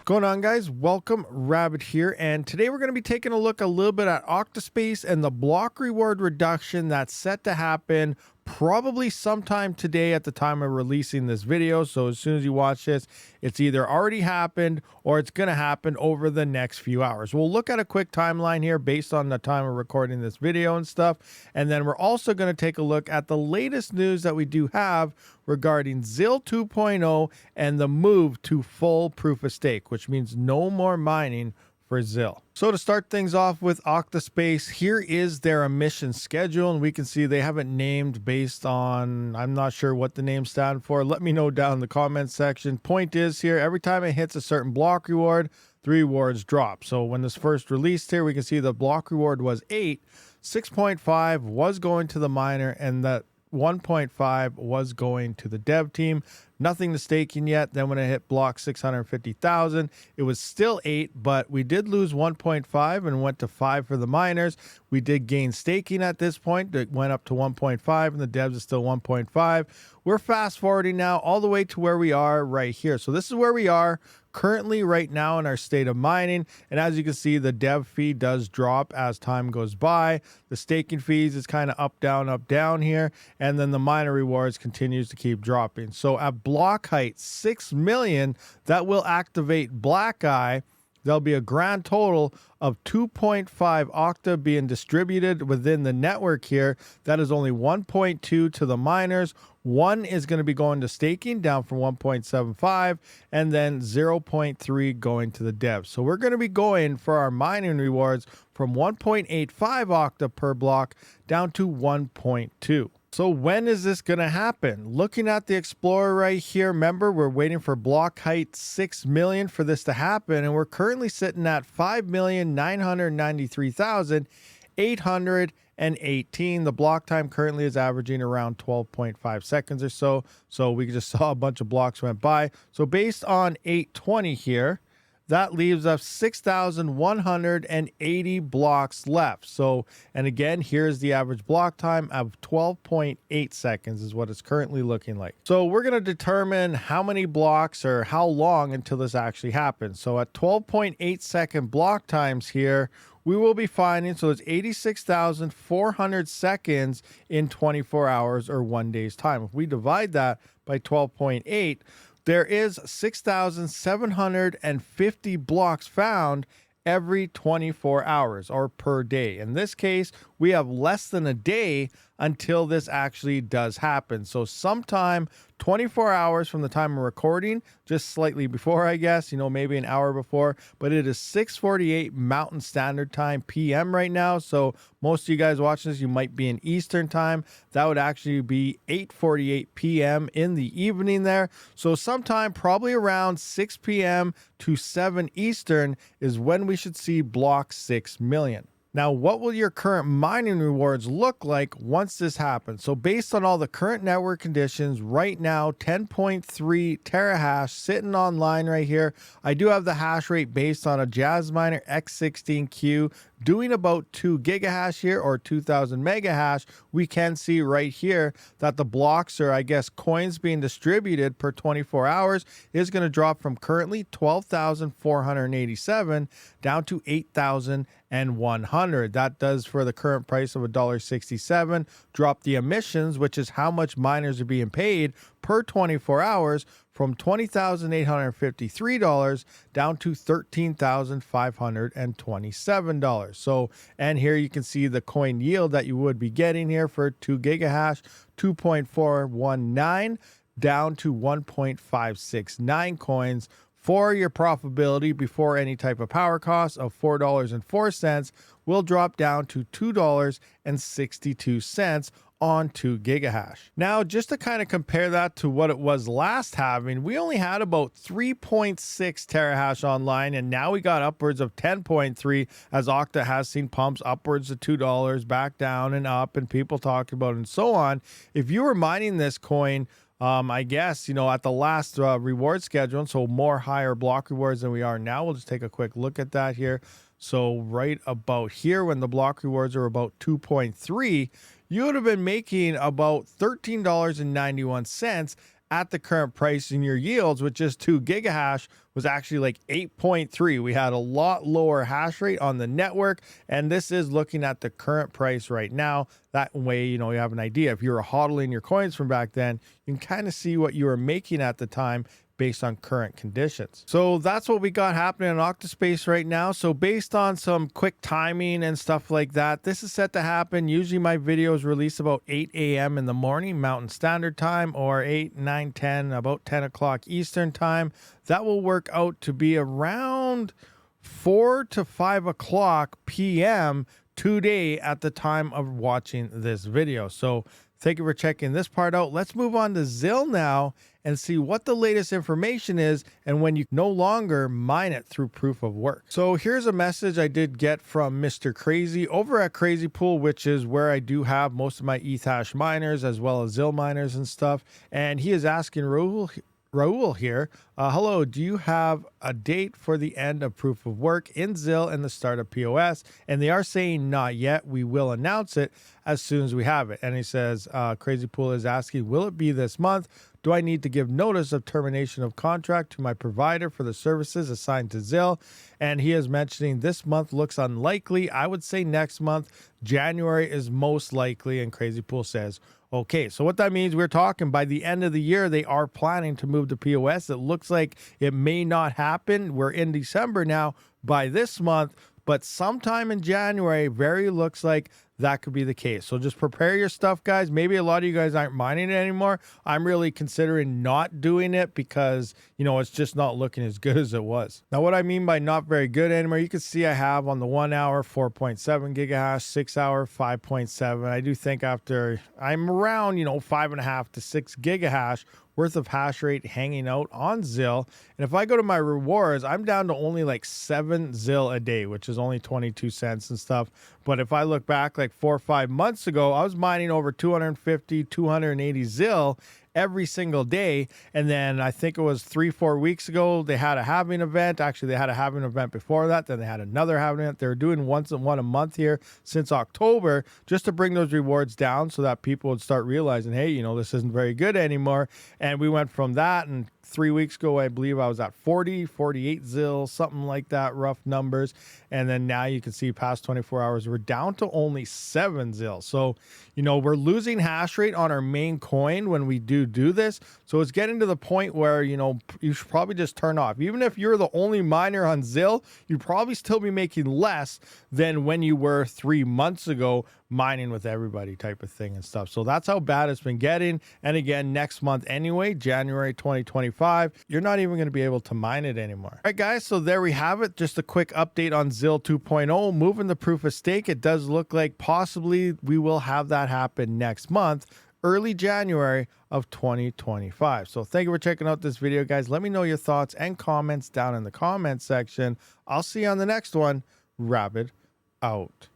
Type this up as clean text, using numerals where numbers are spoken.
Going on, guys? Welcome, Rabid here, and today we're going to be taking a look a little bit at OctaSpace and the block reward reduction that's set to happen probably sometime today at the time of releasing this video. So as soon as you watch this, it's either already happened or it's going to happen over the next few hours. We'll look at a quick timeline here based on the time of recording this video and stuff, and then we're also going to take a look at the latest news that we do have regarding Zil 2.0 and the move to full proof of stake, which means no more mining for Zil. So to start things off with OctaSpace, here is their emission schedule, and we can see they haven't named based on, I'm not sure what the names stand for. Let me know down in the comments section. Point is here, every time it hits a certain block reward, 3 rewards drop. So when this first released here, we can see the block reward was 8, 6.5 was going to the miner, and that 1.5 was going to the dev team. Nothing to staking yet. Then when it hit block 650,000, it was still 8, but we did lose 1.5 and went to 5 for the miners. We did gain staking at this point. It went up to 1.5 and the devs is still 1.5. We're fast forwarding now all the way to where we are right here. So this is where we are currently right now in our state of mining, and as you can see, the dev fee does drop as time goes by. The staking fees is kind of up down here, and then the miner rewards continues to keep dropping. So at block height 6 million, that will activate Black Eye. There'll be a grand total of 2.5 Octa being distributed within the network here. That is only 1.2 to the miners. 1 is going to be going to staking, down from 1.75, and then 0.3 going to the devs. So we're going to be going for our mining rewards from 1.85 Octa per block down to 1.2. So when is this going to happen? Looking at the Explorer right here, remember, we're waiting for block height 6 million for this to happen, and we're currently sitting at 5,993,818. The block time currently is averaging around 12.5 seconds or so. So we just saw a bunch of blocks went by. So based on 820 here, that leaves us 6,180 blocks left. So, and again, here's the average block time of 12.8 seconds is what it's currently looking like. So we're going to determine how many blocks or how long until this actually happens. So at 12.8 second block times here, we will be finding, so it's 86,400 seconds in 24 hours or 1 day's time. If we divide that by 12.8, there is 6,750 blocks found every 24 hours or per day. In this case, we have less than a day until this actually does happen. So sometime 24 hours from the time of recording, just slightly before, I guess, maybe an hour before, but it is 6:48 Mountain Standard Time PM right now. So most of you guys watching this, you might be in Eastern time. That would actually be 8:48 PM in the evening there. So sometime probably around 6 PM to 7 Eastern is when we should see block 6 million. Now, what will your current mining rewards look like once this happens? So based on all the current network conditions, right now, 10.3 terahash sitting online right here. I do have the hash rate based on a Jasminer X16Q doing about 2 gigahash here, or 2000 megahash. We can see right here that the blocks, or I guess coins being distributed per 24 hours is going to drop from currently 12,487 down to 8,100. That does, for the current price of $1.67, drop the emissions, which is how much miners are being paid per 24 hours, from $20,853 down to $13,527. So, and here you can see the coin yield that you would be getting here for 2 gigahash, 2.419 down to 1.569 coins. For your profitability before any type of power cost of $4.04 will drop down to $2.62 on 2 gigahash. Now, just to kind of compare that to what it was last halving, we only had about 3.6 terahash online, and now we got upwards of 10.3, as Octa has seen pumps upwards of $2 back down and up, and people talking about it and so on. If you were mining this coin, I guess, at the last reward schedule, so more higher block rewards than we are now. We'll just take a quick look at that here. So right about here, when the block rewards are about 2.3, you would have been making about $13.91 at the current price, and your yields with just 2 gigahash was actually like 8.3. We had a lot lower hash rate on the network, and this is looking at the current price right now. That way, you have an idea. If you were hodling your coins from back then, you can kind of see what you were making at the time based on current conditions. So that's what we got happening in OctaSpace right now. So based on some quick timing and stuff like that, this is set to happen. Usually my videos release about 8 a.m. in the morning, Mountain Standard Time, or 8, 9, 10, about 10 o'clock Eastern Time. That will work out to be around 4 to 5 o'clock p.m. today at the time of watching this video. So thank you for checking this part out. Let's move on to Zil now and see what the latest information is and when you no longer mine it through proof of work. So here's a message I did get from Mr. Crazy over at Crazy Pool, which is where I do have most of my ETH hash miners as well as Zil miners and stuff. And he is asking Raul here, hello, do you have a date for the end of proof of work in Zil and the start of POS? And they are saying not yet. We will announce it as soon as we have it. And he says, Crazy Pool is asking, will it be this month? Do I need to give notice of termination of contract to my provider for the services assigned to Zil? And he is mentioning this month looks unlikely. I would say next month. January is most likely. And Crazy Pool says, okay, so what that means, we're talking by the end of the year, they are planning to move to POS. It looks like it may not happen. We're in December now by this month, but sometime in January, very looks like that could be the case. So just prepare your stuff, guys. Maybe a lot of you guys aren't mining it anymore. I'm really considering not doing it because, it's just not looking as good as it was. Now, what I mean by not very good anymore, you can see I have on the 1 hour, 4.7 gigahash, 6 hour, 5.7. I do think after I'm around, 5.5 to 6 gigahash worth of hash rate hanging out on Zil. And if I go to my rewards, I'm down to only like 7 Zil a day, which is only 22 cents and stuff. But if I look back like 4 or 5 months ago, I was mining over 250, 280 Zil every single day. And then I think it was 3-4 weeks ago, they had a halving event. Actually, they had a halving event before that. Then they had another halving event. They're doing one a month here since October, just to bring those rewards down so that people would start realizing, hey, this isn't very good anymore. And we went from that, and 3 weeks ago, I believe I was at 40, 48 Zil, something like that, rough numbers. And then now you can see past 24 hours, we're down to only 7 Zil. So, we're losing hash rate on our main coin when we do this. So it's getting to the point where, you should probably just turn off. Even if you're the only miner on Zil, you'd probably still be making less than when you were 3 months ago mining with everybody type of thing and stuff. So that's how bad it's been getting. And again, next month anyway, January 2025, you're not even going to be able to mine it anymore. All right, guys, so there we have it. Just a quick update on Zil 2.0, moving the proof of stake. It does look like possibly we will have that happen next month, early January of 2025. So thank you for checking out this video, guys. Let me know your thoughts and comments down in the comment section. I'll see you on the next one. Rabid out.